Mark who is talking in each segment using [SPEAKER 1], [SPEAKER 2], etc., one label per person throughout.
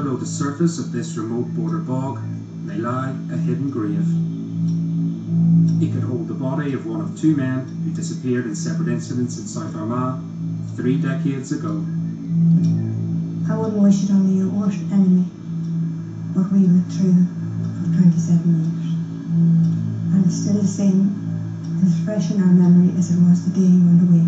[SPEAKER 1] below the surface of this remote border bog may lie a hidden grave. It could hold the body of one of two men who disappeared in separate incidents in South Armagh 3 decades ago.
[SPEAKER 2] I wouldn't wish it on my worst enemy, what we went through for 27 years. And it's still the same, as fresh in our memory as it was the day he went away.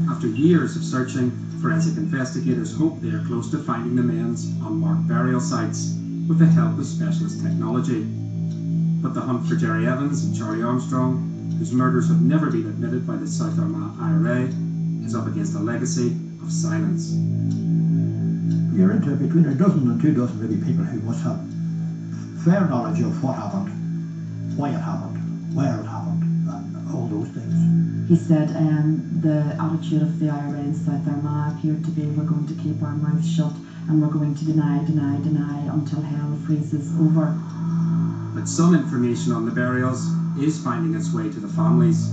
[SPEAKER 1] After years of searching, forensic investigators hope they are close to finding the men's unmarked burial sites with the help of specialist technology. But the hunt for Gerry Evans and Charlie Armstrong, whose murders have never been admitted by the South Armagh IRA, is up against a legacy of silence.
[SPEAKER 3] You're into between a dozen and 2 dozen maybe people who must have fair knowledge of what happened, why it happened, where it happened, and all those things.
[SPEAKER 4] He said the attitude of the IRA in South Armagh appeared to be, we're going to keep our mouths shut and we're going to deny until hell freezes over.
[SPEAKER 1] But some information on the burials is finding its way to the families.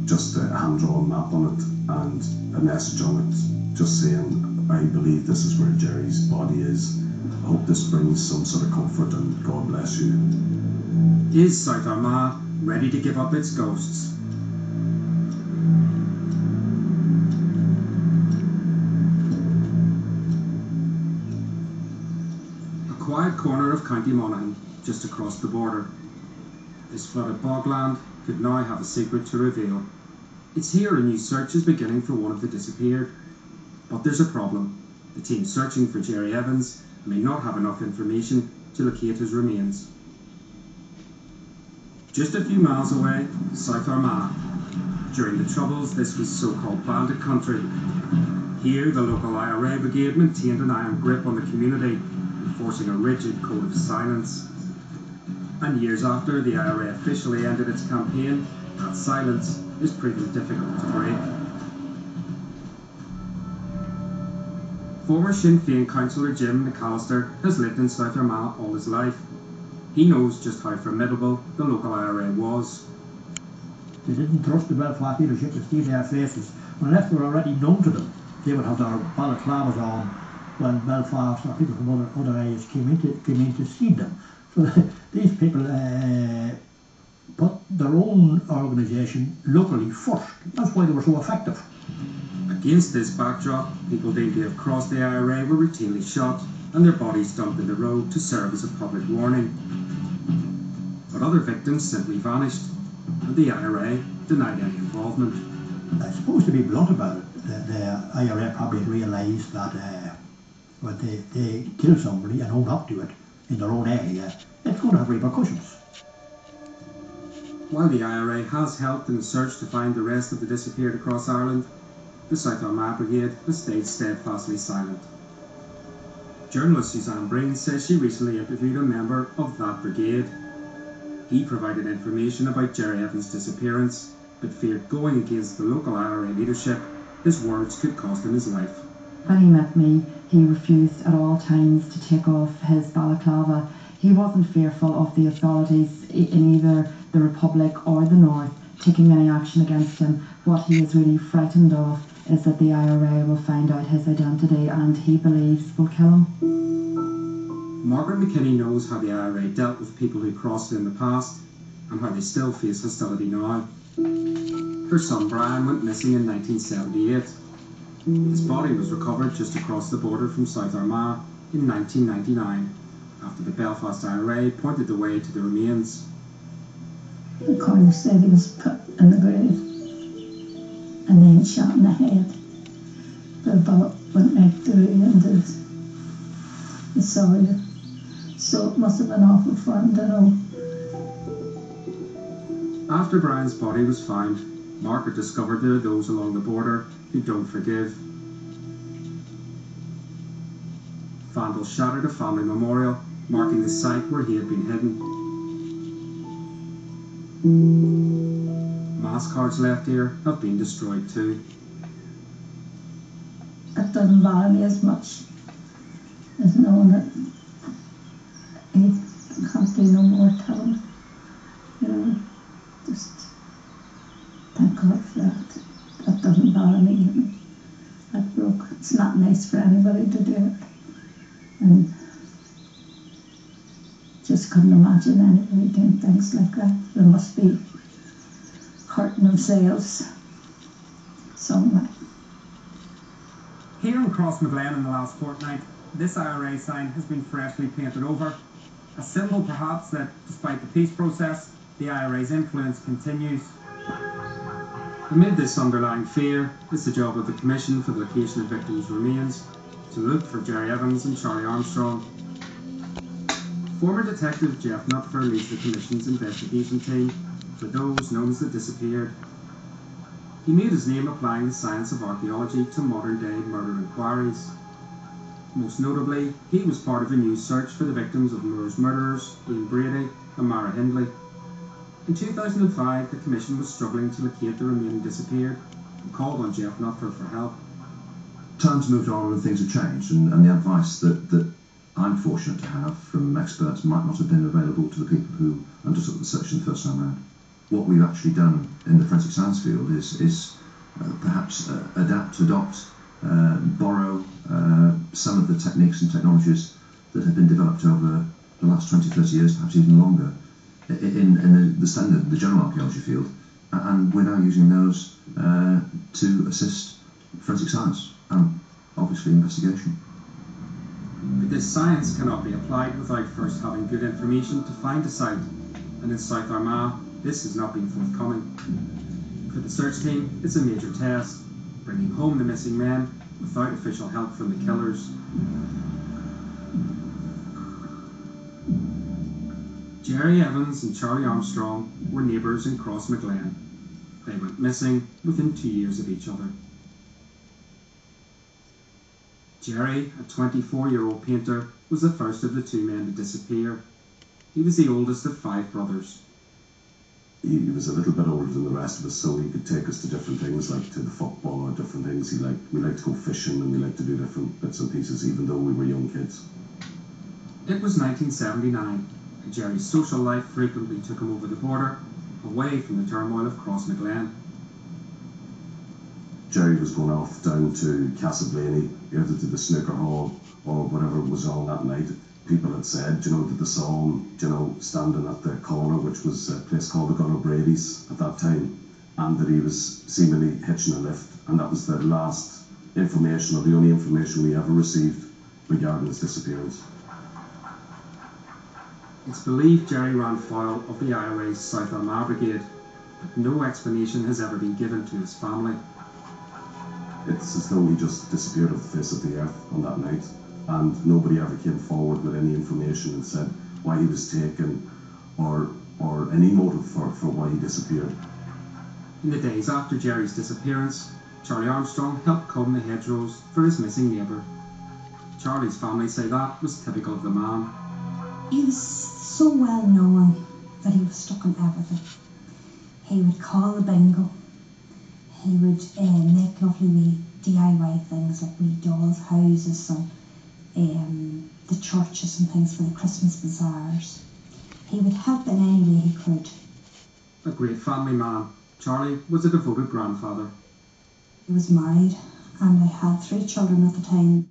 [SPEAKER 5] Just a hand-drawn map on it and a message on it, just saying, I believe this is where Gerry's body is. I hope this brings some sort of comfort and God bless you.
[SPEAKER 1] Is South Armagh ready to give up its ghosts? A quiet corner of County Monaghan, just across the border. This flooded bogland could now have a secret to reveal. It's here a new search is beginning for one of the disappeared. But there's a problem. The team searching for Gerry Evans may not have enough information to locate his remains. Just a few miles away, South Armagh. During the Troubles, this was so-called bandit country. Here, the local IRA brigade maintained an iron grip on the community, enforcing a rigid code of silence. And years after the IRA officially ended its campaign, that silence is proving difficult to break. Former Sinn Féin councillor Jim McAllister has lived in South Armagh all his life. He knows just how formidable the local IRA was.
[SPEAKER 3] They didn't trust the Belfast leadership to see their faces. Unless they were already known to them, they would have their balaclavas on when Belfast or people from other areas came in to see them. So these people put their own organisation locally first. That's why they were so effective.
[SPEAKER 1] Against this backdrop, people deemed to have crossed the IRA were routinely shot and their bodies dumped in the road to serve as a public warning. But other victims simply vanished, and the IRA denied any involvement.
[SPEAKER 3] I suppose, to be blunt about it, the IRA probably realised that when they kill somebody and own up to it in their own area, it's going to have repercussions.
[SPEAKER 1] While the IRA has helped in the search to find the rest of the disappeared across Ireland, the South Armagh Brigade has stayed steadfastly silent. Journalist Suzanne Breen says she recently interviewed a member of that brigade. He provided information about Gerry Evans' disappearance, but feared going against the local IRA leadership, his words could cost him his life.
[SPEAKER 4] When he met me, he refused at all times to take off his balaclava. He wasn't fearful of the authorities in either the Republic or the North taking any action against him. What he is really frightened of is that the IRA will find out his identity and he believes will kill him.
[SPEAKER 1] Margaret McKinney knows how the IRA dealt with people who crossed it in the past and how they still face hostility now. Her son Brian went missing in 1978. His body was recovered just across the border from South Armagh in 1999 after the Belfast IRA pointed the way to the remains.
[SPEAKER 2] The coroner said he was put in the grave and then shot in the head. The bullet went right through into the soil. So it must have been awful for him to know. After Brian's body was found, Margaret discovered there are those along the border who don't forgive. Vandals shattered a family memorial marking the site where he had been hidden. Mass cards left here have been destroyed too. It doesn't bother me as much as knowing that he can't do no more to him. You know, just thank God for that. That doesn't bother me. That broke. It's not nice for anybody to do it. And just couldn't imagine anybody doing things like that. They must be hurting themselves somewhere.
[SPEAKER 1] Here in Crossmaglen in the last fortnight, this IRA sign has been freshly painted over, a symbol perhaps that despite the peace process, the IRA's influence continues. Amid this underlying fear, it's the job of the Commission for the Location of Victims' Remains to look for Gerry Evans and Charlie Armstrong. Former Detective Jeff Nutfer leads the Commission's investigation team for those known as the disappeared. He made his name applying the science of archaeology to modern-day murder inquiries. Most notably, he was part of a new search for the victims of Moore's murderers, Ian Brady and Mara Hindley. In 2005, the Commission was struggling to locate the remaining disappeared and called on Jeff Nutfer for help.
[SPEAKER 5] Times moved on and things have changed, and the advice that I'm fortunate to have from experts might not have been available to the people who undertook the search the first time round. What we've actually done in the forensic science field is perhaps adopt, borrow some of the techniques and technologies that have been developed over the last 20-30 years, perhaps even longer, in the standard, the general archaeology field, and we're now using those to assist forensic science and obviously investigation.
[SPEAKER 1] Because science cannot be applied without first having good information to find a site, and in South Armagh, this has not been forthcoming. For the search team, it's a major test, bringing home the missing men without official help from the killers. Gerry Evans and Charlie Armstrong were neighbours in Crossmaglen. They went missing within 2 years of each other. Gerry, a 24-year-old painter, was the first of the two men to disappear. He was the oldest of 5 brothers.
[SPEAKER 5] He was a little bit older than the rest of us, so he could take us to different things, like to the football or different things. We liked to go fishing and we liked to do different bits and pieces, even though we were young kids.
[SPEAKER 1] It was 1979, and Gerry's social life frequently took him over the border, away from the turmoil of Crossmaglen.
[SPEAKER 5] Gerry was going off down to Castleblaney, either to the snooker hall or whatever was on that night. People had said, that they saw him, standing at the corner, which was a place called the Gunner Brady's at that time, and that he was seemingly hitching a lift, and that was the last information, or the only information we ever received regarding his disappearance.
[SPEAKER 1] It's believed Gerry ran foul of the IRA's South Armagh Brigade, but no explanation has ever been given to his family.
[SPEAKER 5] It's as though he just disappeared off the face of the earth on that night, and nobody ever came forward with any information and said why he was taken or any motive for why he disappeared.
[SPEAKER 1] In the days after Gerry's disappearance, Charlie Armstrong helped comb the hedgerows for his missing neighbour. Charlie's family say that was typical of the man.
[SPEAKER 6] He was so well known that he was stuck on everything. He would call the bingo. He would make lovely wee DIY things like wee dolls' houses and the churches and things for the Christmas bazaars. He would help in any way he could.
[SPEAKER 1] A great family man, Charlie was a devoted grandfather.
[SPEAKER 6] He was married and I had 3 children at the time.